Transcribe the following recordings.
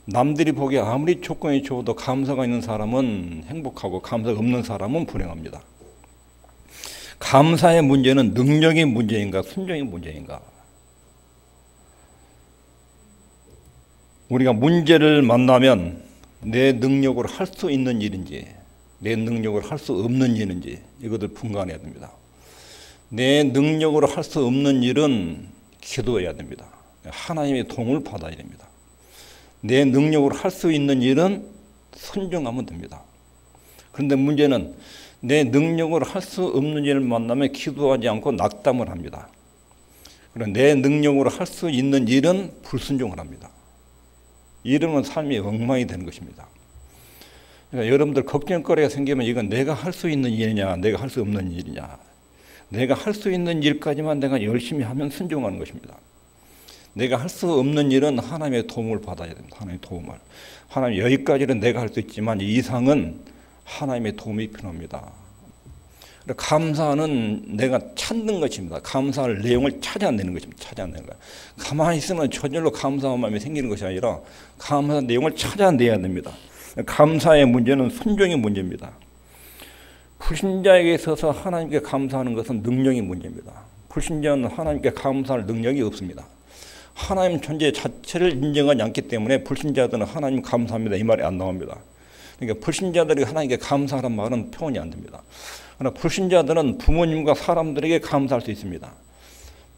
남들이 보기에 아무리 조건이 좋아도 감사가 있는 사람은 행복하고 감사가 없는 사람은 불행합니다. 감사의 문제는 능력의 문제인가 순종의 문제인가? 우리가 문제를 만나면 내 능력으로 할 수 있는 일인지 내 능력으로 할 수 없는 일인지 이것을 분간해야 됩니다. 내 능력으로 할 수 없는 일은 기도해야 됩니다. 하나님의 도움을 받아야 됩니다. 내 능력으로 할 수 있는 일은 순종하면 됩니다. 그런데 문제는 내 능력으로 할 수 없는 일을 만나면 기도하지 않고 낙담을 합니다. 그리고 내 능력으로 할 수 있는 일은 불순종을 합니다. 이러면 삶이 엉망이 되는 것입니다. 그러니까 여러분들 걱정거리가 생기면 이건 내가 할 수 있는 일이냐 내가 할 수 없는 일이냐, 내가 할 수 있는 일까지만 내가 열심히 하면 순종하는 것입니다. 내가 할 수 없는 일은 하나님의 도움을 받아야 됩니다. 하나님의 도움을. 하나님 여기까지는 내가 할 수 있지만 이 이상은 하나님의 도움이 필요합니다. 감사는 내가 찾는 것입니다. 감사할 내용을 찾아내는 것입니다. 찾아내는 거예요. 가만히 있으면 저절로 감사한 마음이 생기는 것이 아니라 감사한 내용을 찾아내야 됩니다. 감사의 문제는 순종의 문제입니다. 불신자에게 있어서 하나님께 감사하는 것은 능력의 문제입니다. 불신자는 하나님께 감사할 능력이 없습니다. 하나님 존재 자체를 인정하지 않기 때문에 불신자들은 하나님 감사합니다 이 말이 안 나옵니다. 그러니까 불신자들이 하나님께 감사하는 말은 표현이 안 됩니다. 그러나 불신자들은 부모님과 사람들에게 감사할 수 있습니다.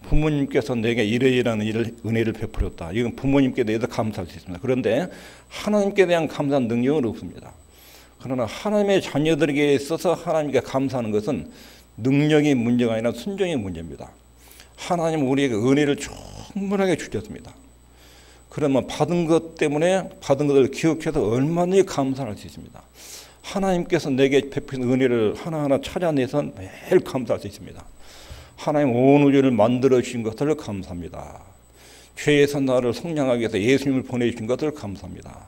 부모님께서 내게 이러이러한 은혜를 베풀었다. 이건 부모님께 대해서 감사할 수 있습니다. 그런데 하나님께 대한 감사한 능력은 없습니다. 그러나 하나님의 자녀들에게 있어서 하나님께 감사하는 것은 능력의 문제가 아니라 순종의 문제입니다. 하나님은 우리에게 은혜를 충분하게 주셨습니다. 그러면 받은 것 때문에 받은 것을 기억해서 얼마나 감사할 수 있습니다. 하나님께서 내게 베푸신 은혜를 하나하나 찾아내서 매일 감사할 수 있습니다. 하나님 온 우주를 만들어 주신 것을 감사합니다. 죄에서 나를 속량하기 위해서 예수님을 보내주신 것을 감사합니다.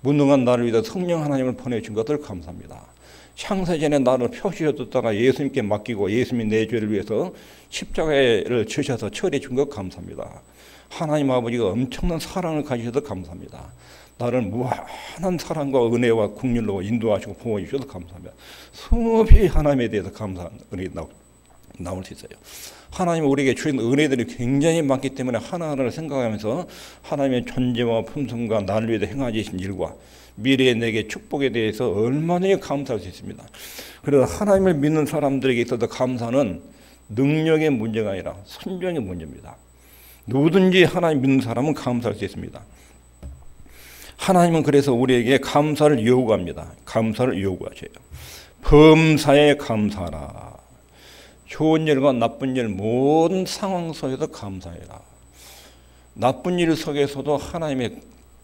무능한 나를 위해서 성령 하나님을 보내주신 것을 감사합니다. 창세전에 나를 표시해뒀다가 예수님께 맡기고 예수님이 내 죄를 위해서 십자가를 지셔서 처리해 준 것 감사합니다. 하나님 아버지가 엄청난 사랑을 가지셔서 감사합니다. 나를 무한한 사랑과 은혜와 긍휼로 인도하시고 보호해 주셔서 감사합니다. 수없이 하나님에 대해서 감사한 은혜가 나올 수 있어요. 하나님은 우리에게 주신 은혜들이 굉장히 많기 때문에 하나하나를 생각하면서 하나님의 존재와 품성과 나를 위해서 행하신 일과 미래의 내게 축복에 대해서 얼마나 감사할 수 있습니다. 그래서 하나님을 믿는 사람들에게 있어서 감사는 능력의 문제가 아니라 순종의 문제입니다. 누구든지 하나님 믿는 사람은 감사할 수 있습니다. 하나님은 그래서 우리에게 감사를 요구합니다. 감사를 요구하셔요. 범사에 감사하라. 좋은 일과 나쁜 일 모든 상황 속에서 감사해라. 나쁜 일 속에서도 하나님의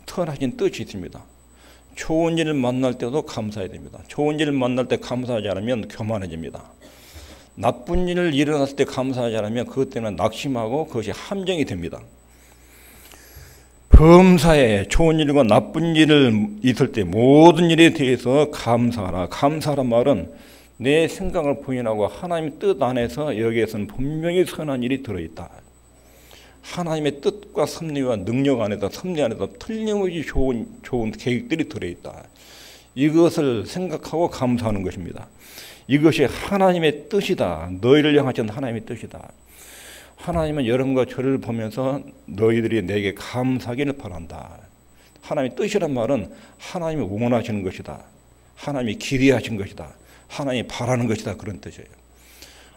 선하신 뜻이 있습니다. 좋은 일을 만날 때도 감사해야 됩니다. 좋은 일을 만날 때 감사하지 않으면 교만해집니다. 나쁜 일을 일어났을 때 감사하지 않으면 그것 때문에 낙심하고 그것이 함정이 됩니다. 범사에 좋은 일과 나쁜 일을 있을 때 모든 일에 대해서 감사하라. 감사하란 말은 내 생각을 부인하고 하나님의 뜻 안에서 여기에서는 분명히 선한 일이 들어있다. 하나님의 뜻과 섭리와 능력 안에서 섭리 안에서 틀림없이 좋은 계획들이 들어있다. 이것을 생각하고 감사하는 것입니다. 이것이 하나님의 뜻이다. 너희를 향하신 하나님의 뜻이다. 하나님은 여러분과 저를 보면서 너희들이 내게 감사하기를 바란다. 하나님의 뜻이란 말은 하나님이 원하시는 것이다. 하나님이 기대하신 것이다. 하나님이 바라는 것이다. 그런 뜻이에요.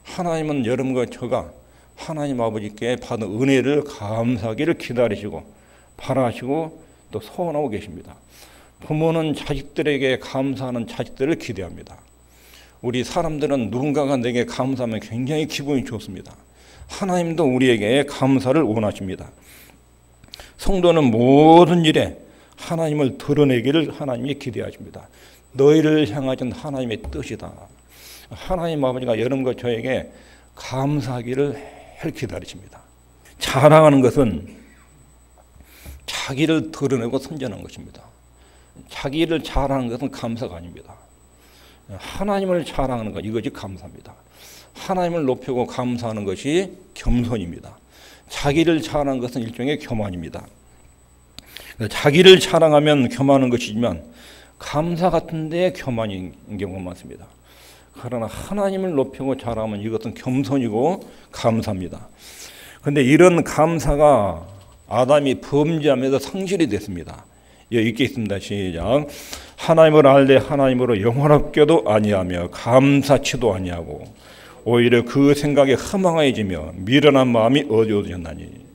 하나님은 여러분과 저가 하나님 아버지께 받은 은혜를 감사하기를 기다리시고 바라시고 또 소원하고 계십니다. 부모는 자식들에게 감사하는 자식들을 기대합니다. 우리 사람들은 누군가가 내게 감사하면 굉장히 기분이 좋습니다. 하나님도 우리에게 감사를 원하십니다. 성도는 모든 일에 하나님을 드러내기를 하나님이 기대하십니다. 너희를 향하신 하나님의 뜻이다. 하나님 아버지가 여러분과 저에게 감사하기를 기다리십니다. 자랑하는 것은 자기를 드러내고 선전하는 것입니다. 자기를 자랑하는 것은 감사가 아닙니다. 하나님을 자랑하는 것, 이것이 감사입니다. 하나님을 높이고 감사하는 것이 겸손입니다. 자기를 자랑하는 것은 일종의 교만입니다. 자기를 자랑하면 교만한 것이지만 감사 같은 데 교만인 경우가 많습니다. 그러나 하나님을 높이고 자랑하면 이것은 겸손이고 감사입니다. 그런데 이런 감사가 아담이 범죄하면서 상실이 됐습니다. 여기 있겠습니다. 시작. 하나님을 알되 하나님으로 영원하게도 아니하며 감사치도 아니하고 오히려 그 생각에 허망해지며 미련한 마음이 어두워졌나니.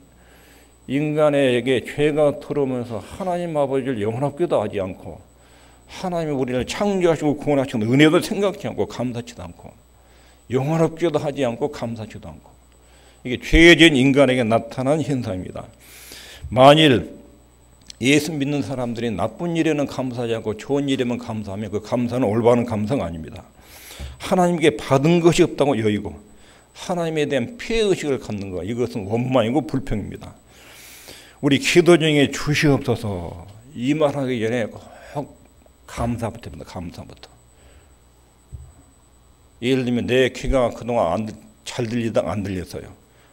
인간에게 죄가 들어오면서 하나님 아버지를 영원하게도 하지 않고 하나님이 우리를 창조하시고 구원하시는 은혜도 생각지 않고 감사치도 않고 영원하게도 하지 않고 감사치도 않고, 이게 죄진 인간에게 나타난 현상입니다. 만일 예수 믿는 사람들이 나쁜 일에는 감사하지 않고 좋은 일에만 감사하면 그 감사는 올바른 감사가 아닙니다. 하나님께 받은 것이 없다고 여기고 하나님에 대한 피해의식을 갖는 것, 이것은 원망이고 불평입니다. 우리 기도 중에 주시옵소서 이 말하기 전에 꼭 감사부터입니다. 감사부터. 예를 들면 내 귀가 그동안 잘 들리다가 안 들렸어요.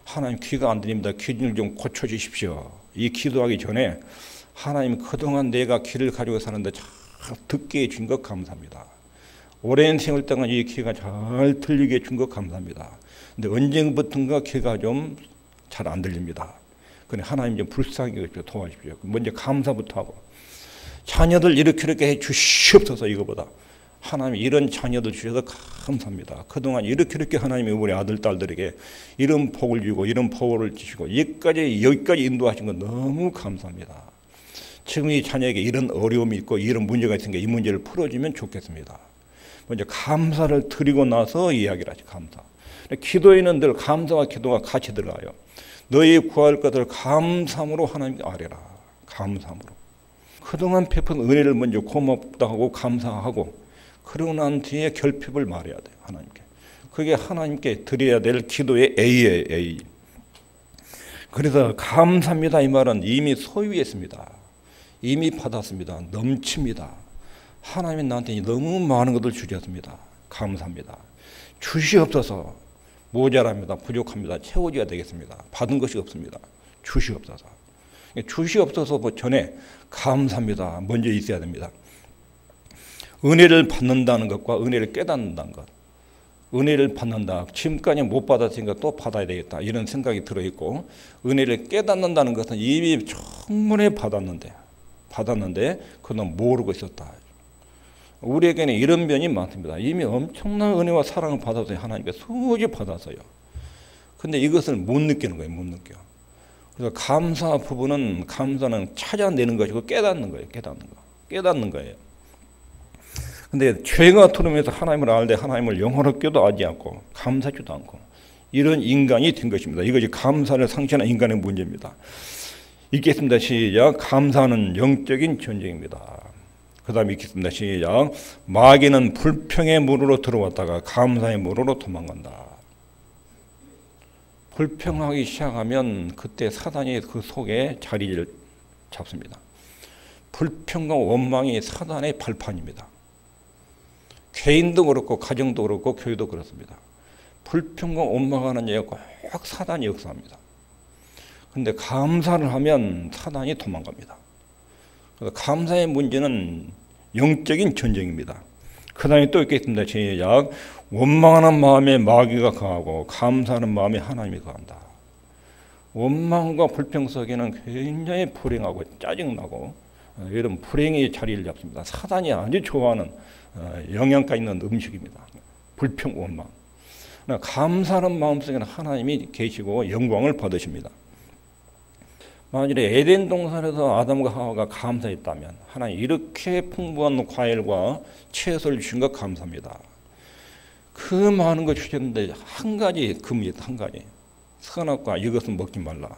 하나님 귀가 안 들립니다. 귀를 좀 고쳐주십시오. 이 기도하기 전에 하나님 그동안 내가 귀를 가지고 사는데 잘 듣게 해준 것 감사합니다. 오랜 세월 동안 이 귀가 잘 들리게 해준 것 감사합니다. 근데 언제부턴가 귀가 좀 잘 안 들립니다. 그래 하나님 좀 불쌍히 도와주십시오. 먼저 감사부터 하고, 자녀들 이렇게 해 주시옵소서. 이거보다 하나님 이런 자녀들 주셔서 감사합니다. 그동안 이렇게 하나님이 우리 아들 딸들에게 이런 복을 주고 이런 보호를 주시고 여기까지 인도하신 건 너무 감사합니다. 지금 이 자녀에게 이런 어려움이 있고 이런 문제가 있으니까 이 문제를 풀어주면 좋겠습니다. 먼저 감사를 드리고 나서 이야기를 하죠. 감사. 기도에는 늘 감사와 기도가 같이 들어가요. 너희 구할 것을 감사함으로 하나님께 아뢰라. 감사함으로. 그동안 베푼 은혜를 먼저 고맙다 하고 감사하고, 그러고 난 뒤에 결핍을 말해야 돼요. 하나님께. 그게 하나님께 드려야 될 기도의 A예요. A. 그래서 감사합니다 이 말은 이미 소유했습니다. 이미 받았습니다. 넘칩니다. 하나님이 나한테 너무 많은 것을 주셨습니다. 감사합니다. 주시옵소서. 모자랍니다. 부족합니다. 채워줘야 되겠습니다. 받은 것이 없습니다. 주시옵소서. 주시옵소서 전에 감사합니다. 먼저 있어야 됩니다. 은혜를 받는다는 것과 은혜를 깨닫는다는 것. 은혜를 받는다. 지금까지 못 받았으니까 또 받아야 되겠다. 이런 생각이 들어있고, 은혜를 깨닫는다는 것은 이미 충분히 받았는데 그건 모르고 있었다. 우리에게는 이런 면이 많습니다. 이미 엄청난 은혜와 사랑을 받아서 하나님께 수없이 받았어요. 근데 이것을 못 느끼는 거예요. 못 느껴. 그래서 감사 부분은, 감사는 찾아내는 것이고 깨닫는 거예요. 깨닫는 거예요. 근데 죄가 들어오면서 하나님을 알되 하나님을 영원하게도 알지 않고 감사하지도 않고 이런 인간이 된 것입니다. 이것이 감사를 상실한 인간의 문제입니다. 읽겠습니다. 시작. 감사는 영적인 전쟁입니다. 그 다음에 읽겠습니다. 시작. 마귀는 불평의 물으로 들어왔다가 감사의 물으로 도망간다. 불평하기 시작하면 그때 사단이 그 속에 자리를 잡습니다. 불평과 원망이 사단의 발판입니다. 개인도 그렇고 가정도 그렇고 교회도 그렇습니다. 불평과 원망하는 얘기가 꼭 사단이 역사합니다. 그런데 감사를 하면 사단이 도망갑니다. 그래서 감사의 문제는 영적인 전쟁입니다. 그 다음에 또 있겠습니다. 시작. 원망하는 마음에 마귀가 강하고 감사하는 마음에 하나님이 강한다. 원망과 불평 속에는 굉장히 불행하고 짜증나고 이런 불행의 자리를 잡습니다. 사단이 아주 좋아하는 영양가 있는 음식입니다. 불평, 원망. 감사하는 마음속에는 하나님이 계시고 영광을 받으십니다. 만일에 에덴 동산에서 아담과 하와가 감사했다면 하나님 이렇게 풍부한 과일과 채소를 주신 것 감사합니다. 그 많은 거 주셨는데 한 가지 금입니다. 한 가지. 선악과 이것은 먹지 말라.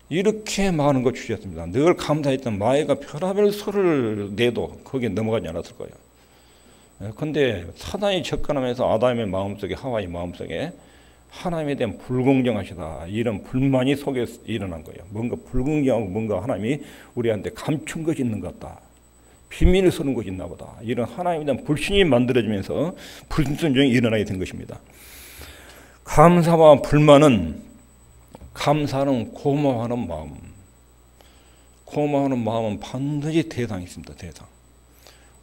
이렇게 많은 거 주셨습니다. 늘 감사했던 마귀가 별의별 소리를 내도 거기에 넘어가지 않았을 거예요. 그런데 사단이 접근하면서 아담의 마음속에, 하와의 마음속에 하나님에 대한 불공정하시다 이런 불만이 속에 일어난 거예요. 뭔가 불공정하고 뭔가 하나님이 우리한테 감춘 것이 있는 것 같다. 비밀을 서는 것이 있나 보다. 이런 하나님에 대한 불신이 만들어지면서 불순종이 일어나게 된 것입니다. 감사와 불만은, 감사는 고마워하는 마음, 고마워하는 마음은 반드시 대상이 있습니다. 대상.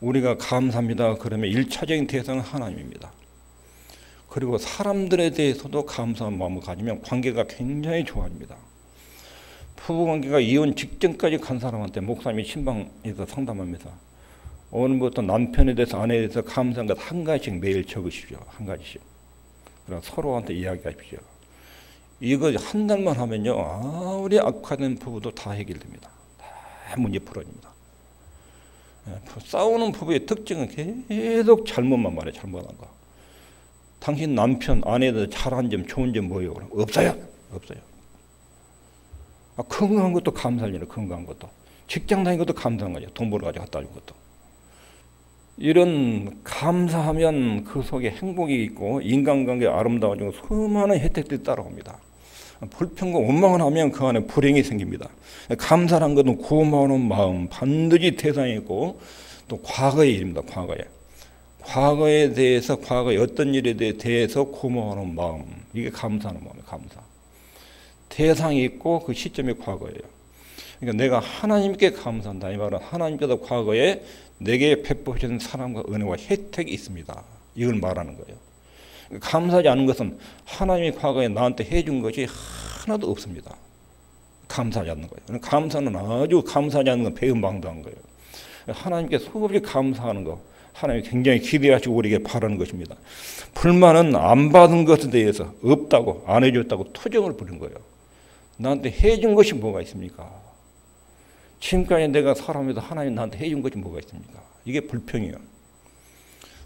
우리가 감사합니다 그러면 1차적인 대상은 하나님입니다. 그리고 사람들에 대해서도 감사한 마음을 가지면 관계가 굉장히 좋아집니다. 부부관계가 이혼 직전까지 간 사람한테 목사님이 신방에서 상담합니다. 오늘부터 남편에 대해서 아내에 대해서 감사한 것 한 가지씩 매일 적으십시오. 한 가지씩. 그럼 서로한테 이야기하십시오. 이거 한 달만 하면요, 아무리 악화된 부부도 다 해결됩니다. 다 문제 풀어집니다. 싸우는 부부의 특징은 계속 잘못만 말해. 잘못한 거. 당신 남편, 아내에 대해서 잘한 점, 좋은 점 뭐예요? 없어요. 없어요. 건강한 것도 감사할 일이에요. 건강한 것도. 직장 다니는 것도 감사한 거죠. 돈 벌어가지고 갖다 준 것도. 이런 감사하면 그 속에 행복이 있고 인간관계 아름다워지고 수많은 혜택들이 따라옵니다. 불평과 원망을 하면 그 안에 불행이 생깁니다. 감사한 것은 고마운 마음, 반드시 대상이 있고 또 과거의 일입니다. 과거에 대해서 과거의 어떤 일에 대해서 고마워하는 마음, 이게 감사하는 마음이에요. 감사. 대상이 있고 그 시점이 과거예요. 그러니까 내가 하나님께 감사한다. 이 말은 하나님께서 과거에 내게 베푸신 사랑과 은혜와 혜택이 있습니다. 이걸 말하는 거예요. 감사하지 않은 것은 하나님이 과거에 나한테 해준 것이 하나도 없습니다. 감사하지 않는 거예요. 감사는 아주 감사하지 않는 건 배은망덕한 거예요. 하나님께 수없이 감사하는 거, 하나님이 굉장히 기대하시고 우리에게 바라는 것입니다. 불만은 안 받은 것에 대해서 없다고, 안 해줬다고 투정을 부린 거예요. 나한테 해준 것이 뭐가 있습니까? 지금까지 내가 사람에서 하나님 나한테 해준 것이 뭐가 있습니까? 이게 불평이에요.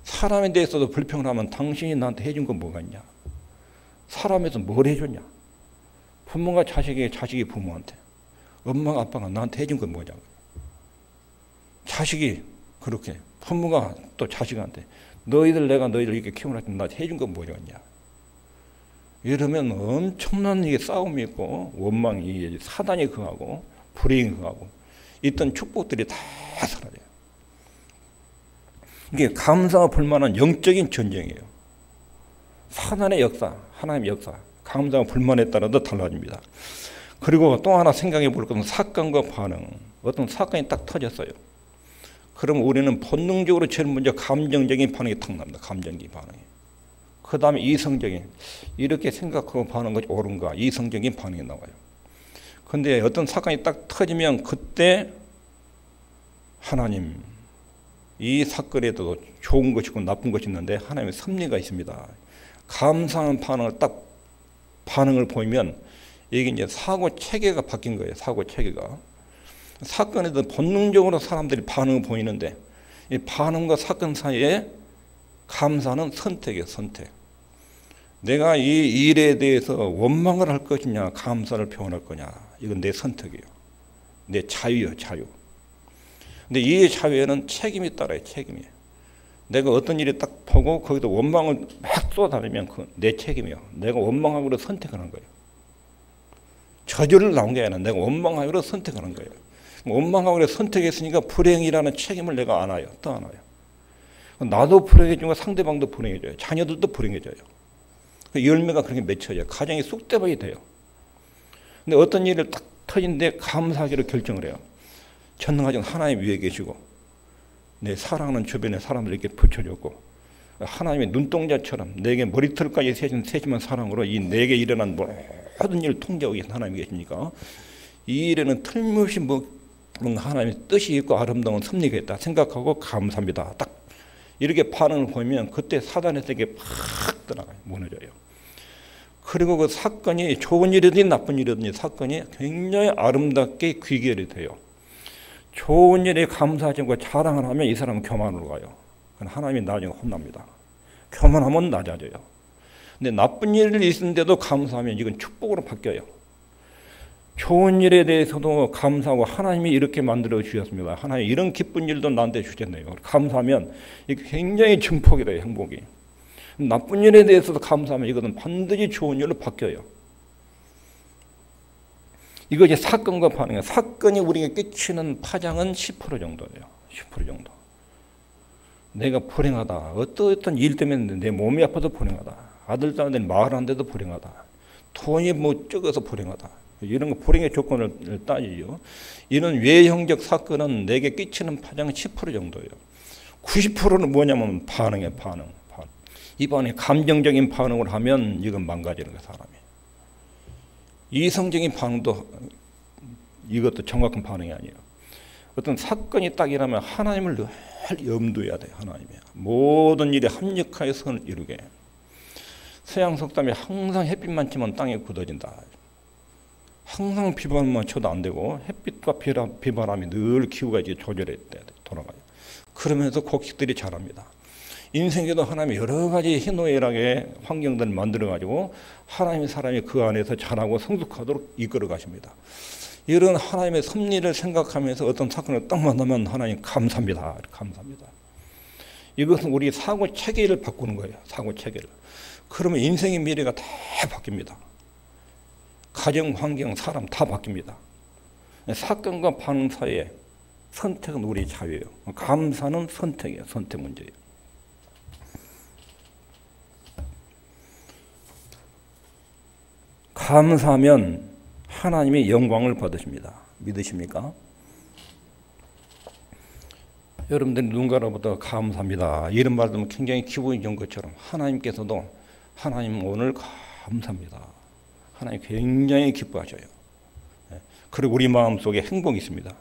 사람에 대해서도 불평을 하면 당신이 나한테 해준 건 뭐가 있냐? 사람에서 뭘 해줬냐? 부모가 자식에게, 자식이 부모한테, 엄마가 아빠가 나한테 해준 건 뭐냐고. 자식이 그렇게, 부모가 또 자식한테 내가 너희들 이렇게 키워놨더니 나한테 해준 건 뭐냐냐? 이러면 엄청난 이게 싸움이 있고 원망이, 사단이 강하고 불행이 강하고 있던 축복들이 다 사라져요. 이게 감사가 불만한 영적인 전쟁이에요. 사단의 역사, 하나님의 역사, 감사가 불만에 따라서 달라집니다. 그리고 또 하나 생각해 볼 것은 사건과 반응. 어떤 사건이 딱 터졌어요. 그럼 우리는 본능적으로 제일 먼저 감정적인 반응이 탁 납니다. 감정적인 반응이. 그 다음에 이성적인, 이렇게 생각하고 반응한 것이 옳은가, 이성적인 반응이 나와요. 근데 어떤 사건이 딱 터지면 그때 하나님, 이 사건에도 좋은 것이고 나쁜 것이 있는데 하나님의 섭리가 있습니다. 감사한 반응을 보이면 이게 이제 사고 체계가 바뀐 거예요. 사고 체계가. 사건에도 본능적으로 사람들이 반응을 보이는데 이 반응과 사건 사이에 감사는 선택이에요. 선택. 내가 이 일에 대해서 원망을 할 것이냐, 감사를 표현할 거냐, 이건 내 선택이에요. 내 자유예요, 자유. 근데 이 자유에는 책임이 따라요, 책임이. 내가 어떤 일이 딱 보고 거기다 원망을 막 쏟아내면 그 내 책임이에요. 내가 원망하기로 선택하는 거예요. 저주를 나온 게 아니라 내가 원망하기로 선택하는 거예요. 원망하기로 선택했으니까 불행이라는 책임을 내가 안아요, 떠안아요. 나도 불행해지고 상대방도 불행해져요. 자녀들도 불행해져요. 그 열매가 그렇게 맺혀져요. 가정이 쑥대밭이 돼요. 근데 어떤 일을 딱 터진데 감사하기로 결정을 해요. 전능하신 하나님 위에 계시고 내 사랑하는 주변에 사람들 이렇게 붙여줬고 하나님의 눈동자처럼 내게 머리털까지 세신 세심한 사랑으로 이 내게 일어난 모든 일을 통제하고 계신 하나님이 계시니까 이 일에는 틀림없이 하나님의 뜻이 있고 아름다운 섭리가 있다 생각하고 감사합니다. 딱 이렇게 반응을 보이면 그때 사단의 세계에 팍 들어가요. 무너져요. 그리고 그 사건이 좋은 일이든 나쁜 일이든 사건이 굉장히 아름답게 귀결이 돼요. 좋은 일에 감사하지 않고 자랑을 하면 이 사람은 교만으로 가요. 하나님이 나중에 혼납니다. 교만하면 낮아져요. 근데 나쁜 일이 있는데도 감사하면 이건 축복으로 바뀌어요. 좋은 일에 대해서도 감사하고 하나님이 이렇게 만들어 주셨습니다. 하나님 이런 기쁜 일도 나한테 주셨네요. 감사하면 이게 굉장히 증폭이 돼요. 행복이. 나쁜 일에 대해서도 감사하면 이것은 반드시 좋은 일로 바뀌어요. 이것이 사건과 반응이에요. 사건이 우리에게 끼치는 파장은 10% 정도예요. 10% 정도. 내가 불행하다. 어떤 일 때문에 내 몸이 아파도 불행하다. 아들, 딸들 말하는데도 불행하다. 돈이 적어서 불행하다. 이런 거 불행의 조건을 따지죠. 이런 외형적 사건은 내게 끼치는 파장은 10% 정도예요. 90%는 뭐냐면 반응이에요. 반응. 이 반응이 감정적인 반응을 하면 이건 망가지는 거예요. 사람이. 이성적인 반응도 이것도 정확한 반응이 아니에요. 어떤 사건이 딱 일어나면 하나님을 늘 염두해야 돼요. 하나님이 모든 일에 합력하여 선을 이루게. 서양 속담에 항상 햇빛만 치면 땅이 굳어진다. 항상 비바람만 쳐도 안 되고 햇빛과 비바람이 늘 기후가 이제 조절해 돌아가요. 그러면서 곡식들이 자랍니다. 인생에도 하나님이 여러 가지 희노애락의 환경들을 만들어가지고 하나님의 사람이 그 안에서 자라고 성숙하도록 이끌어 가십니다. 이런 하나님의 섭리를 생각하면서 어떤 사건을 딱 만나면 하나님 감사합니다. 감사합니다. 이것은 우리 사고 체계를 바꾸는 거예요. 사고 체계를. 그러면 인생의 미래가 다 바뀝니다. 가정, 환경, 사람 다 바뀝니다. 사건과 반응 사이에 선택은 우리 자유예요. 감사는 선택이에요. 선택 문제예요. 감사하면 하나님이 영광을 받으십니다. 믿으십니까? 여러분들이 누군가로부터 감사합니다. 이런 말 들으면 굉장히 기분이 좋은 것처럼 하나님께서도 하나님 오늘 감사합니다. 하나님 굉장히 기뻐하셔요. 그리고 우리 마음속에 행복이 있습니다.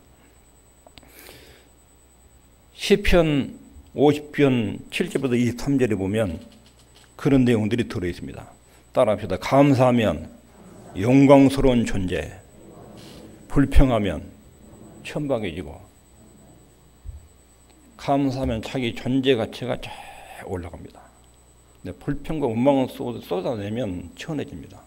시편 50편 7절부터 23절에 보면 그런 내용들이 들어있습니다. 따라합시다. 감사하면 영광스러운 존재, 불평하면 천박해지고, 감사하면 자기 존재 가치가 쫙 올라갑니다. 근데 불평과 원망을 쏟아내면 천해집니다.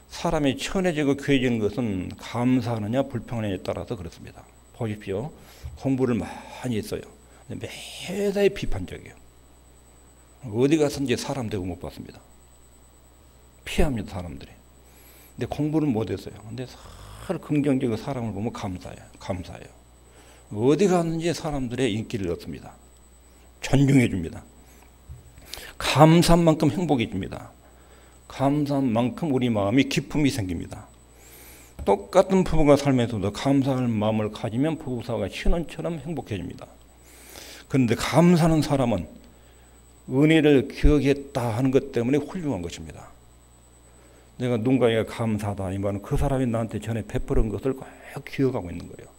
사람이 천해지고 괴해지는 것은 감사하느냐 불평하느냐에 따라서 그렇습니다. 보십시오. 공부를 많이 했어요. 근데 매사에 비판적이에요. 어디 가서든지 사람 대우 못 받습니다. 피합니다, 사람들이. 근데 공부를 못했어요. 근데 늘 긍정적으로 사람을 보면 감사해요. 어디 가는지 사람들의 인기를 얻습니다. 존중해 줍니다. 감사한 만큼 행복이 줍니다. 감사한 만큼 우리 마음이 기쁨이 생깁니다. 똑같은 부부가 살면서도 감사할 마음을 가지면 부부사가 신혼처럼 행복해집니다. 그런데 감사하는 사람은 은혜를 기억했다 하는 것 때문에 훌륭한 것입니다. 내가 누군가에게 감사하다 이 말은 그 사람이 나한테 전에 베풀은 것을 꼭 기억하고 있는 거예요.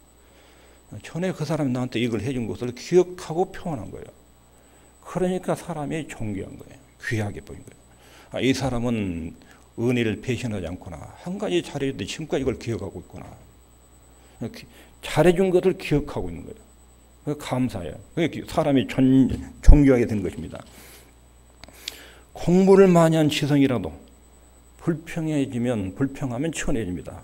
전에 그 사람이 나한테 이걸 해준 것을 기억하고 표현한 거예요. 그러니까 사람이 존귀한 거예요. 귀하게 보인 거예요. 이 사람은 은혜를 배신하지 않구나. 한 가지 잘해줬는데 지금까지 이걸 기억하고 있구나. 잘해준 것을 기억하고 있는 거예요. 감사해요. 사람이 존귀하게 된 것입니다. 공부를 많이 한 지성이라도 불평하면 천해집니다.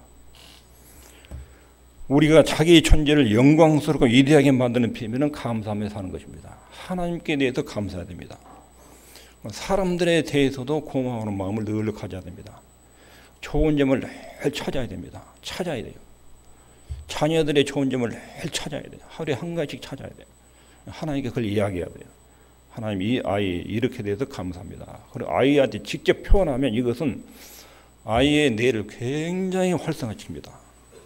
우리가 자기 존재를 영광스럽고 위대하게 만드는 비밀은 감사하며 사는 것입니다. 하나님께 대해서 감사해야 됩니다. 사람들에 대해서도 고마워하는 마음을 늘 가져야 됩니다. 좋은 점을 늘 찾아야 됩니다. 찾아야 돼요. 자녀들의 좋은 점을 늘 찾아야 돼요. 하루에 한 가지씩 찾아야 돼요. 하나님께 그걸 이야기해야 돼요. 하나님 이 아이 이렇게 돼서 감사합니다. 그리고 아이한테 직접 표현하면 이것은 아이의 뇌를 굉장히 활성화시킵니다.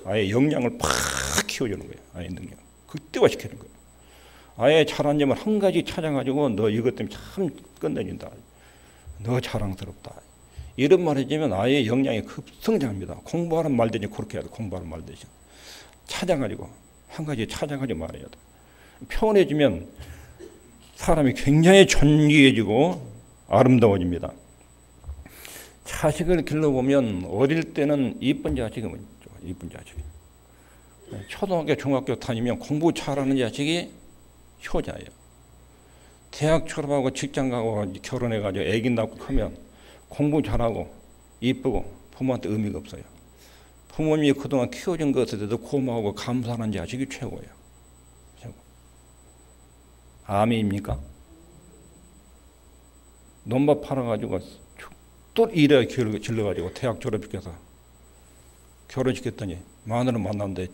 아이의 역량을 팍 키워주는 거예요. 아이의 능력. 극대화시키는 거예요. 아이의 잘한 점을 한 가지 찾아가지고 너 이것 때문에 참 끝내준다. 너 자랑스럽다. 이런 말 해주면 아이의 역량이 급성장합니다. 공부하는 말 대신 그렇게 해야 돼. 공부하는 말 대신. 찾아가지고 한 가지 찾아가지고 말해야 돼. 표현해주면 사람이 굉장히 존귀해지고 아름다워집니다. 자식을 길러보면 어릴 때는 이쁜 자식이 이쁜 자식. 초등학교, 중학교 다니면 공부 잘하는 자식이 효자예요. 대학 졸업하고 직장 가고 결혼해가지고 애기 낳고 크면 공부 잘하고 이쁘고 부모한테 의미가 없어요. 부모님이 그동안 키워준 것에 대해서 고마워하고 감사하는 자식이 최고예요. 최고. 아멘입니까? 논밭 팔아가지고 또 일에 질러가지고 대학 졸업시켜서 결혼시켰더니 마누라 만났는데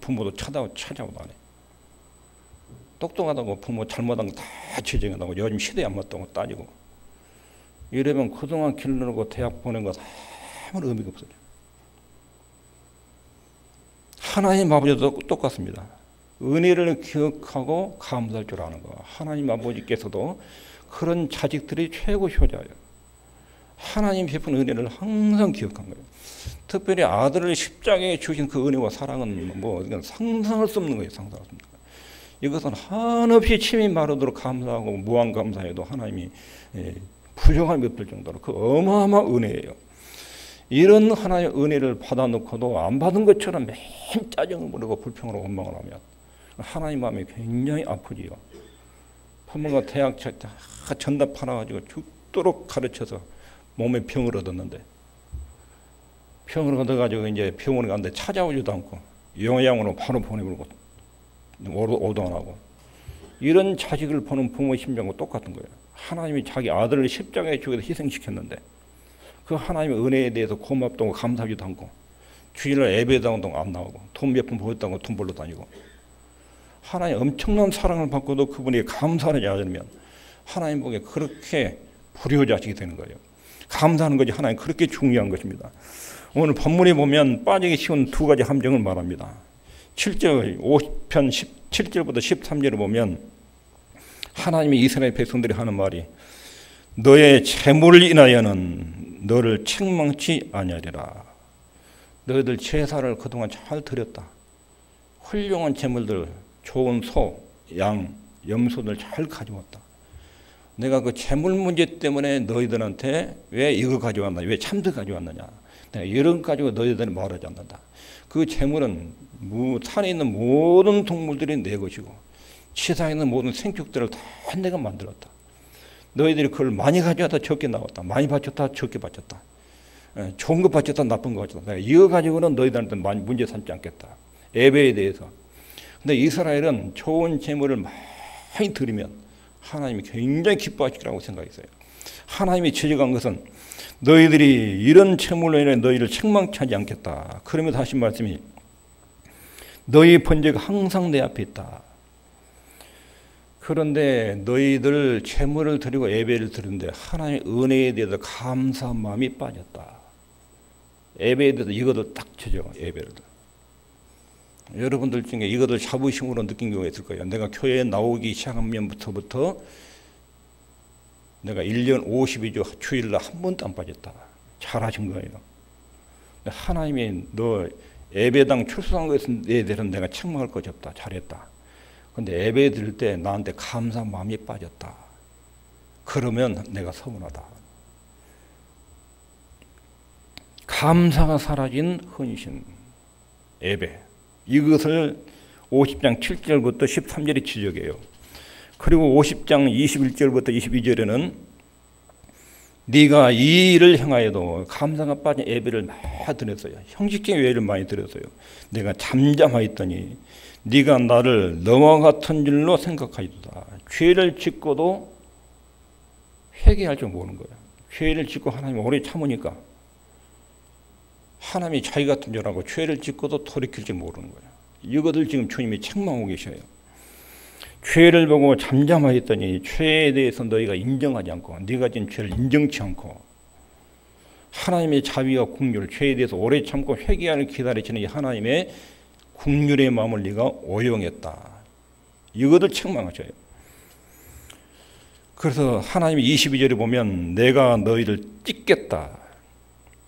부모도 찾아오도 안 해. 똑똑하다고 부모 잘못한 거 다 지적한다고 요즘 시대에 안 맞다고 따지고 이러면 그동안 길러놓고 대학 보낸 거 아무런 의미가 없어요. 하나님 아버지도 똑같습니다. 은혜를 기억하고 감사할 줄 아는 거. 하나님 아버지께서도 그런 자식들이 최고 효자예요. 하나님 베푼 은혜를 항상 기억한 거예요. 특별히 아들을 십자가에 주신 그 은혜와 사랑은 뭐 상상할 수 없는 거예요. 상상할 수 없는 거예요. 이것은 한없이 침이 마르도록 감사하고 무한 감사해도 하나님이 부족함이 없을 정도로 그 어마어마한 은혜예요. 이런 하나님의 은혜를 받아놓고도 안 받은 것처럼 매일 짜증을 부리고 불평으로 원망을 하면 하나님 마음이 굉장히 아프지요. 부모가 대학 전답 하나 가지고 죽도록 가르쳐서 몸에 병을 얻었는데 병을 얻어가지고 이제 병원에 갔는데 찾아오지도 않고 영양으로 바로 보내버리고 오도 안 하고 이런 자식을 보는 부모의 심정과 똑같은 거예요. 하나님이 자기 아들을 십자가에 죽여서 희생시켰는데 그 하나님의 은혜에 대해서 고맙다고 감사하지도 않고 주일날 예배당도 안 나오고 돈 몇 푼 벌었다고 돈 벌러 다니고 하나님 엄청난 사랑을 받고도 그분이 감사하지 않으면 하나님 보기에 그렇게 불효자식이 되는 거예요. 감사하는 것이 하나님 그렇게 중요한 것입니다. 오늘 본문에 보면 빠지기 쉬운 두 가지 함정을 말합니다. 7절 50편 17절부터 13절을 보면 하나님이 이스라엘 백성들이 하는 말이 너의 재물을 인하여는 너를 책망치 아니하리라. 너희들 제사를 그동안 잘 드렸다. 훌륭한 재물들 좋은 소, 양, 염소들 잘 가져왔다. 내가 그 재물 문제 때문에 너희들한테 왜 이거 가져왔나, 왜 참새 가져왔느냐. 내가 이런 가지고 너희들은 말하지 않는다. 그 재물은 산에 있는 모든 동물들이 내 것이고 치사에 있는 모든 생축들을 다 내가 만들었다. 너희들이 그걸 많이 가져왔다 적게 나왔다. 많이 바쳤다 적게 바쳤다. 좋은 거 바쳤다 나쁜 거 바쳤다. 내가 이거 가지고는 너희들한테 문제 삼지 않겠다. 예배에 대해서. 근데 이스라엘은 좋은 재물을 많이 드리면 하나님이 굉장히 기뻐하실 거라고 생각했어요. 하나님이 지적한 것은 너희들이 이런 재물로 인해 너희를 책망치 하지 않겠다. 그러면서 하신 말씀이 너희 번제가 항상 내 앞에 있다. 그런데 너희들 재물을 드리고 예배를 드리는데 하나님의 은혜에 대해서 감사한 마음이 빠졌다. 예배에 대해서 이것을 딱 쳐줘. 예배를. 여러분들 중에 이것을 자부심으로 느낀 경우가 있을 거예요. 내가 교회에 나오기 시작하면부터 내가 1년 52주 주일날 한 번도 안 빠졌다. 잘하신 거예요. 하나님이 너 예배당 출석한 것에 대해서는 내가 책망할 것이 없다. 잘했다. 그런데 예배 드릴 때 나한테 감사한 마음이 빠졌다. 그러면 내가 서운하다. 감사가 사라진 헌신, 예배. 이것을 50장 7절부터 13절이 지적해요. 그리고 50장 21절부터 22절에는 네가 이 일을 행하여도 감사가 빠진 예배를 많이 드렸어요. 형식적인 예배를 많이 드렸어요. 내가 잠잠하였더니 네가 나를 너와 같은 줄로 생각하였다. 죄를 짓고도 회개할 줄 모르는 거야. 죄를 짓고 하나님 오래 참으니까 하나님이 자기 같은 줄 알고 죄를 짓고도 돌이킬 줄 모르는 거야. 이것을 지금 주님이 책망하고 계셔요. 죄를 보고 잠잠하였더니 죄에 대해서 너희가 인정하지 않고 네가 지은 죄를 인정치 않고 하나님의 자비와 긍휼, 죄에 대해서 오래 참고 회개하는 기다리시는 이 하나님의 긍휼의 마음을 네가 오용했다. 이것을 책망하셔요. 그래서 하나님이 22절에 보면 내가 너희를 찢겠다.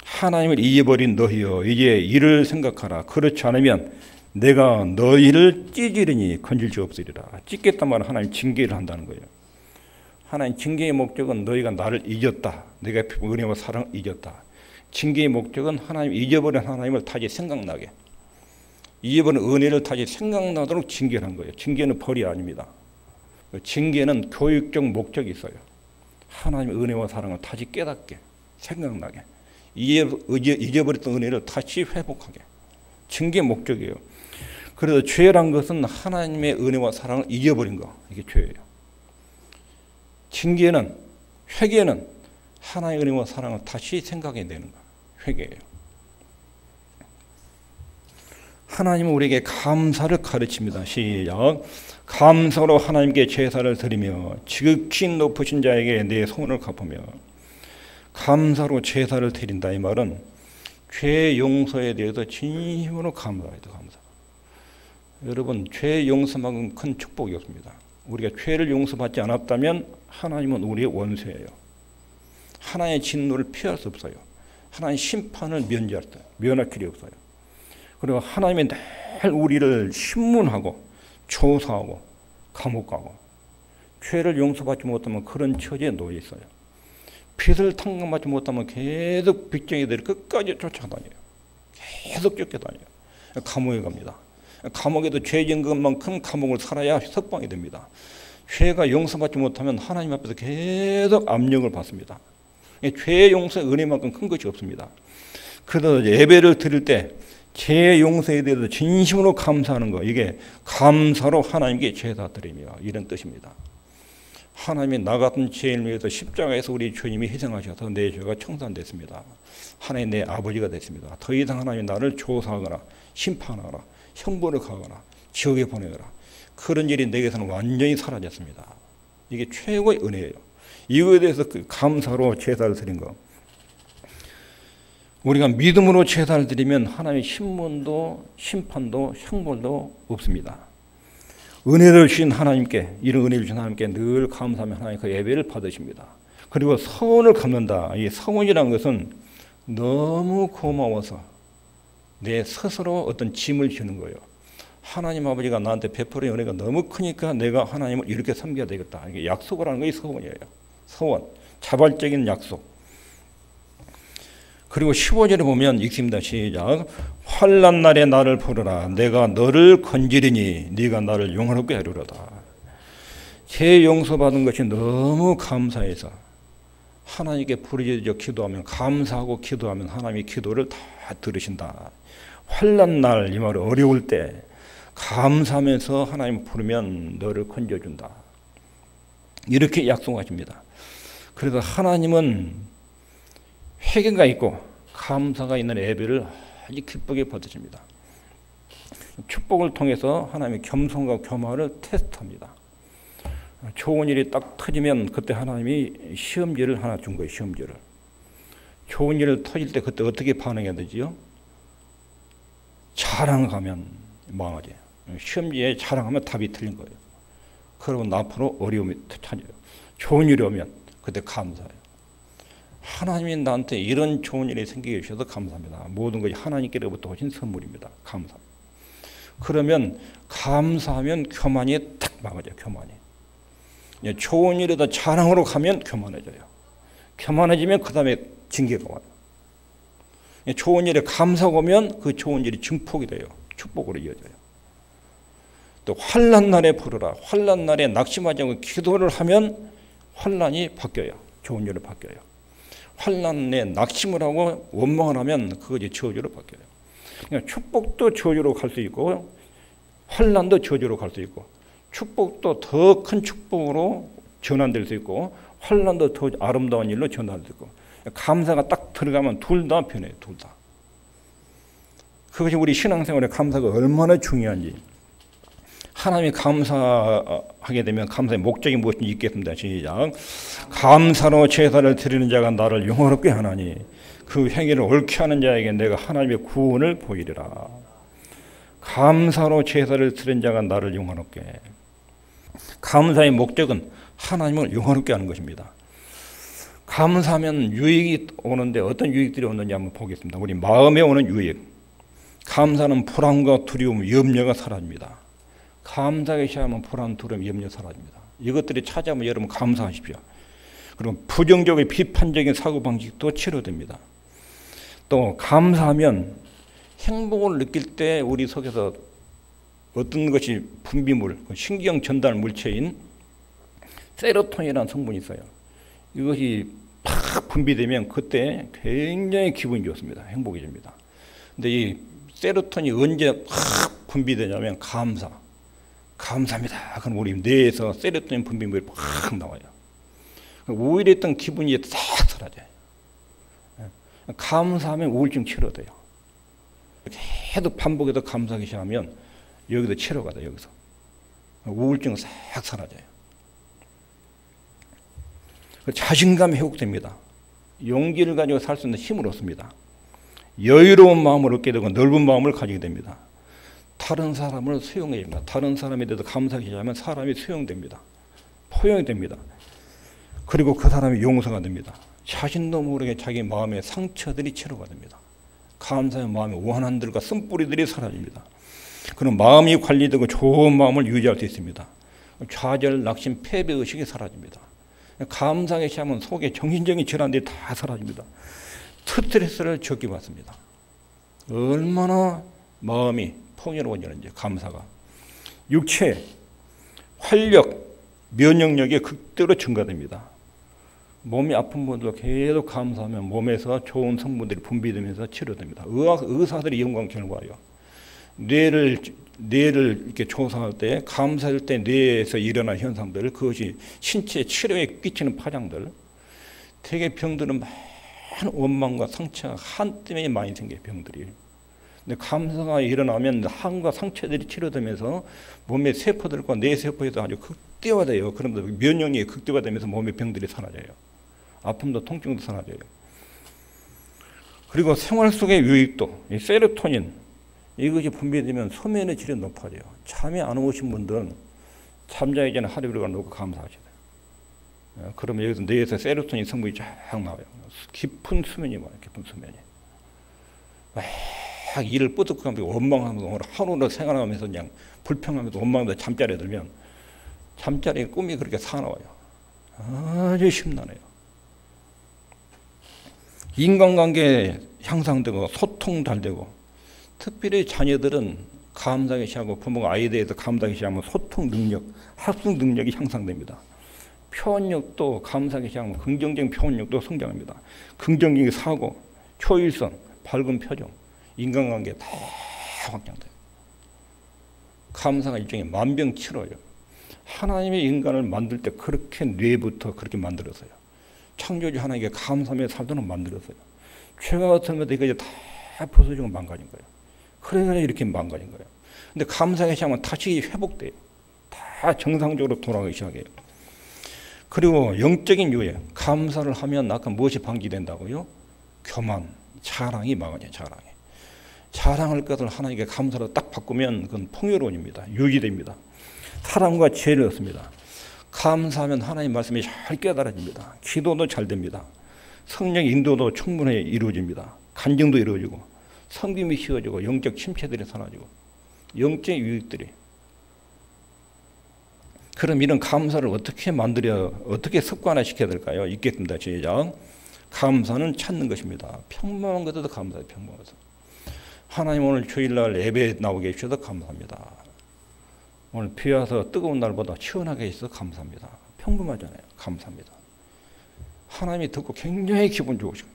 하나님을 잊어버린 너희여 이제 이를 생각하라. 그렇지 않으면 내가 너희를 찢으리니 건질 수 없으리라. 찢겠단 말은 하나님 징계를 한다는 거예요. 하나님 징계의 목적은 너희가 나를 잊었다. 내가 은혜와 사랑을 잊었다. 징계의 목적은 하나님 잊어버린 하나님을 다시 생각나게, 잊어버린 은혜를 다시 생각나도록 징계를 한 거예요. 징계는 벌이 아닙니다. 징계는 교육적 목적이 있어요. 하나님의 은혜와 사랑을 다시 깨닫게, 생각나게, 잊어버렸던 은혜를 다시 회복하게. 징계의 목적이에요. 그래서 죄란 것은 하나님의 은혜와 사랑을 잊어버린 거. 이게 죄예요. 징계는, 회개는 하나님의 은혜와 사랑을 다시 생각해 내는 거. 회개예요. 하나님은 우리에게 감사를 가르칩니다. 시작. 감사로 하나님께 제사를 드리며 지극히 높으신 자에게 내 소원을 갚으며. 감사로 제사를 드린다 이 말은 죄 용서에 대해서 진심으로 감사해야 돼. 감사. 여러분, 죄 용서만큼 큰 축복이 없습니다. 우리가 죄를 용서받지 않았다면 하나님은 우리의 원수예요. 하나님의 진노를 피할 수 없어요. 하나님의 심판을 면할 길이 없어요. 그리고 하나님이 늘 우리를 신문하고 조사하고 감옥 가고, 죄를 용서받지 못하면 그런 처지에 놓여 있어요. 빚을 탕감받지 못하면 계속 빚쟁이들이 끝까지 쫓아다녀요. 계속 쫓겨다녀요. 감옥에 갑니다. 감옥에도 죄 지은 것만큼 감옥을 살아야 석방이 됩니다. 죄가 용서받지 못하면 하나님 앞에서 계속 압력을 받습니다. 죄 용서의 은혜만큼 큰 것이 없습니다. 그래서 예배를 드릴 때 죄 용서에 대해서 진심으로 감사하는 것, 이게 감사로 하나님께 제사 드리며, 이런 뜻입니다. 하나님이 나 같은 죄인을 위해서 십자가에서 우리 주님이 희생하셔서 내 죄가 청산됐습니다. 하나님 내 아버지가 됐습니다. 더 이상 하나님이 나를 조사하거나 심판하거나 형벌을 가거나 지옥에 보내거나 그런 일이 내게서는 완전히 사라졌습니다. 이게 최고의 은혜예요. 이거에 대해서 감사로 제사를 드린 거. 우리가 믿음으로 제사를 드리면 하나님의 신문도 심판도 형벌도 없습니다. 은혜를 주신 하나님께, 이런 은혜를 주신 하나님께 늘 감사하면 하나님 그 예배를 받으십니다. 그리고 서원을 갚는다. 이 서원이라는 것은 너무 고마워서 내 스스로 어떤 짐을 지는 거예요. 하나님 아버지가 나한테 베풀은 은혜가 너무 크니까 내가 하나님을 이렇게 섬겨야 되겠다. 이게 약속을 하는 것이 서원이에요. 서원, 자발적인 약속. 그리고 15절에 보면 읽습니다. 시작. 환난 날에 나를 부르라. 내가 너를 건지리니 네가 나를 용화롭게 하리로다. 죄 용서받은 것이 너무 감사해서 하나님께 부르짖어 기도하면, 감사하고 기도하면 하나님이 기도를 다 들으신다. 환난 날, 이 말은 어려울 때 감사하면서 하나님 부르면 너를 건져준다. 이렇게 약속하십니다. 그래서 하나님은 회개가 있고 감사가 있는 예배를 아주 기쁘게 받으십니다. 축복을 통해서 하나님의 겸손과 교만을 테스트합니다. 좋은 일이 딱 터지면 그때 하나님이 시험지를 하나 준 거예요. 시험지를. 좋은 일을 터질 때 그때 어떻게 반응해야 되지요? 자랑하면 망하지. 시험지에 자랑하면 답이 틀린 거예요. 그러면 앞으로 어려움이 찾아요. 좋은 일이 오면 그때 감사해요. 하나님이 나한테 이런 좋은 일이 생기게 해주셔서 감사합니다. 모든 것이 하나님께로부터 오신 선물입니다. 감사합니다. 그러면 감사하면 교만이 탁 막아져요. 교만이. 좋은 일에다 자랑으로 가면 교만해져요. 교만해지면 그 다음에 징계가 와요. 좋은 일에 감사가 오면 그 좋은 일이 증폭이 돼요. 축복으로 이어져요. 또 환난 날에 부르라. 환난 날에 낙심하지 않고 기도를 하면 환난이 바뀌어요. 좋은 일로 바뀌어요. 환난에 낙심을 하고 원망을 하면 그것이 저주로 바뀌어요. 그러니까 축복도 저주로 갈 수 있고 환난도 저주로 갈 수 있고, 축복도 더 큰 축복으로 전환될 수 있고 환난도 더 아름다운 일로 전환될 수 있고, 감사가 딱 들어가면 둘 다 변해요. 둘 다. 그것이 우리 신앙생활의 감사가 얼마나 중요한지. 하나님이 감사하게 되면 감사의 목적이 무엇인지 읽겠습니다. 시작. 감사로 제사를 드리는 자가 나를 영화롭게 하나니 그 행위를 옳게 하는 자에게 내가 하나님의 구원을 보이리라. 감사로 제사를 드리는 자가 나를 영화롭게. 감사의 목적은 하나님을 영화롭게 하는 것입니다. 감사하면 유익이 오는데 어떤 유익들이 오는지 한번 보겠습니다. 우리 마음에 오는 유익. 감사는 불안과 두려움, 염려가 사라집니다. 감사하게 시작하면 불안, 두려움, 염려 사라집니다. 이것들이 찾아오면 여러분 감사하십시오. 그리고 부정적인 비판적인 사고방식도 치료됩니다. 또 감사하면 행복을 느낄 때 우리 속에서 어떤 것이 분비물, 신경 전달 물체인 세로토닌이라는 성분이 있어요. 이것이 팍 분비되면 그때 굉장히 기분이 좋습니다. 행복해집니다. 근데 이 세로토닌이 언제 팍 분비되냐면 감사합니다. 그럼 우리 뇌에서 세로토닌 분비물이 팍 나와요. 우울했던 기분이 싹 사라져요. 감사하면 우울증 치료돼요. 계속 반복해서 감사하기 시작하면 여기도 치료가 돼요. 여기서 우울증 싹 사라져요. 자신감이 회복됩니다. 용기를 가지고 살 수 있는 힘을 얻습니다. 여유로운 마음을 얻게 되고 넓은 마음을 가지게 됩니다. 다른 사람을 수용해야 됩니다. 다른 사람에 대해서 감사하게 하면 사람이 수용됩니다. 포용이 됩니다. 그리고 그 사람이 용서가 됩니다. 자신도 모르게 자기 마음의 상처들이 치료가 됩니다. 감사의 마음의 원한들과 쓴뿌리들이 사라집니다. 그런 마음이 관리되고 좋은 마음을 유지할 수 있습니다. 좌절, 낙심, 패배의식이 사라집니다. 감사하게 시작하면 속에 정신적인 질환들이 다 사라집니다. 스트레스를 적게 받습니다. 얼마나 마음이 풍요로워지는지 감사가. 육체, 활력, 면역력이 극대로 증가됩니다. 몸이 아픈 분들 계속 감사하면 몸에서 좋은 성분들이 분비되면서 치료됩니다. 의사들이 연구한 결과요. 뇌를 이렇게 조사할 때 감사할 때 뇌에서 일어나는 현상들, 그것이 신체 치료에 끼치는 파장들, 되게 병들은 많은 원망과 상처가 한때문에 많이 생겨요. 병들이. 근데 감사가 일어나면 한과 상처들이 치료되면서 몸의 세포들과 뇌세포에서 아주 극대화돼요. 그러면서 면역력이 극대화되면서 몸의 병들이 사라져요. 아픔도 통증도 사라져요. 그리고 생활 속의 유익도, 세로토닌, 이것이 분비되면 수면의 질이 높아져요. 잠이 안 오신 분들은 잠자기 전에 하루 일과 놓고 감사하셔야 돼요. 그러면 여기서 뇌에서 세로토닌 성분이 쫙 나와요. 깊은 수면이 와요. 깊은 수면이. 막 일을 뿌듯하면서 원망하면서 오늘 하루를 생활하면서 그냥 불평하면서 원망하면서 잠자리에 들면 잠자리에 꿈이 그렇게 사나워요. 아주 심란해요. 인간관계 향상되고 소통 잘 되고, 특별히 자녀들은 감사하게 시작하고 부모가 아이에 대해서 감사하게 시작하면 소통 능력, 학습 능력이 향상됩니다. 표현력도 감사하게 시작하면 긍정적인 표현력도 성장합니다. 긍정적인 사고, 효율성, 밝은 표정, 인간관계 다 확장돼요. 감사가 일종의 만병치료예요. 하나님의 인간을 만들 때 그렇게 뇌부터 그렇게 만들었어요. 창조주 하나님께 감사하며 살도록 만들었어요. 죄가 같으면 이게 다 부서지고 망가진 거예요. 그래야 이렇게 망가진 거예요. 근데 감사하게 시작하면 다시 회복돼요. 다 정상적으로 돌아가기 시작해요. 그리고 영적인 유해, 감사를 하면 아까 무엇이 방지된다고요? 교만, 자랑이 망하죠. 자랑할 것을 하나님께 감사로 딱 바꾸면 그건 풍요로움입니다. 유지됩니다. 사랑과 지혜를 얻습니다. 감사하면 하나님 말씀이 잘 깨달아집니다. 기도도 잘 됩니다. 성령 인도도 충분히 이루어집니다. 간증도 이루어지고 섬김이 쉬워지고 영적 침체들이 사라지고 영적 유익들이. 그럼 이런 감사를 어떻게 습관화시켜야 될까요? 있겠습니다. 시작. 감사는 찾는 것입니다. 평범한 것에도 감사해요. 평범한 것에도. 하나님 오늘 주일날 예배 나오게 해주셔서 감사합니다. 오늘 비 와서 뜨거운 날보다 시원하게 해주셔서 감사합니다. 평범하잖아요. 감사합니다. 하나님이 듣고 굉장히 기분 좋으시고,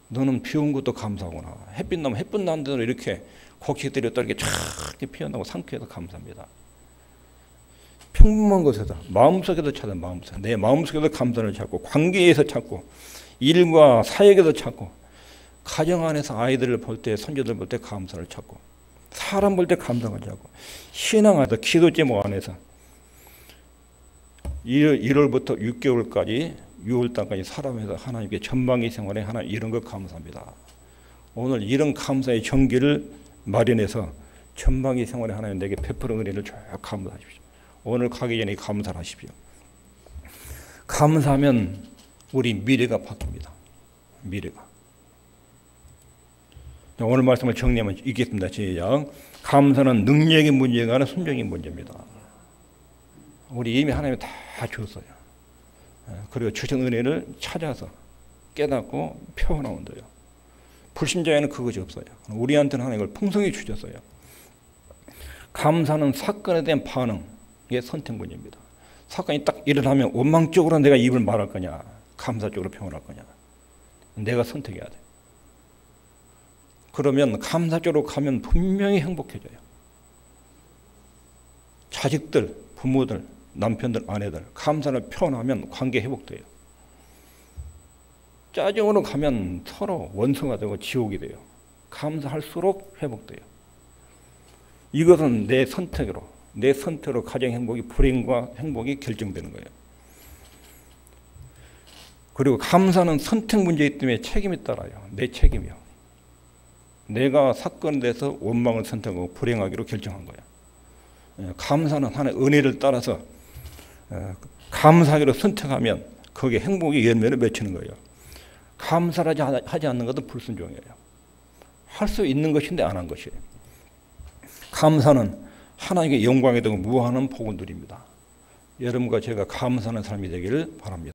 너는 비 온 것도 감사하구나. 햇빛 나면 햇빛 나는 대로 이렇게 곡식들이 또 이렇게 쫙 피어나고 상쾌해서 감사합니다. 평범한 것에서 마음속에서 찾아, 내 마음속에서 감사를 찾고, 관계에서 찾고, 일과 사역에서 찾고, 가정 안에서 아이들을 볼 때, 손주들 볼 때 감사를 찾고, 사람 볼 때 감사를 찾고, 신앙 안에서, 기도 제목 안에서 1월부터 6개월까지 6월달까지 살아가면서 하나님께 전방위 생활에 하나님 이런 것 감사합니다. 오늘 이런 감사의 전기를 마련해서 전방위 생활에 하나님 내게 베푸는 은혜를 쭉 감사하십시오. 오늘 가기 전에 감사를 하십시오. 감사하면 우리 미래가 바뀝니다. 미래가. 오늘 말씀을 정리하면 있겠습니다. 시작. 감사는 능력의 문제가 아니라 순종의 문제입니다. 우리 이미 하나님이 다 주었어요. 그리고 주신 은혜를 찾아서 깨닫고 표현하면 돼요. 불신자에는 그것이 없어요. 우리한테는 하나님을 풍성히 주셨어요. 감사는 사건에 대한 반응의 선택 문제입니다. 사건이 딱 일어나면 원망적으로 내가 입을 말할 거냐, 감사적으로 표현할 거냐, 내가 선택해야 돼. 그러면 감사적으로 가면 분명히 행복해져요. 자식들, 부모들, 남편들, 아내들 감사를 표현하면 관계 회복돼요. 짜증으로 가면 서로 원수가 되고 지옥이 돼요. 감사할수록 회복돼요. 이것은 내 선택으로 가정 행복이 불행과 행복이 결정되는 거예요. 그리고 감사는 선택 문제이기 때문에 책임이 따라요. 내 책임이요. 내가 사건에 대해서 원망을 선택하고 불행하기로 결정한 거야. 감사는 하나님의 은혜를 따라서 감사하기로 선택하면 거기에 행복의 열매를 맺히는 거예요. 감사를 하지 않는 것은 불순종이에요. 할 수 있는 것인데 안 한 것이에요. 감사는 하나님께 영광이 되고 무한한 복을 누립니다. 여러분과 제가 감사하는 삶이 되기를 바랍니다.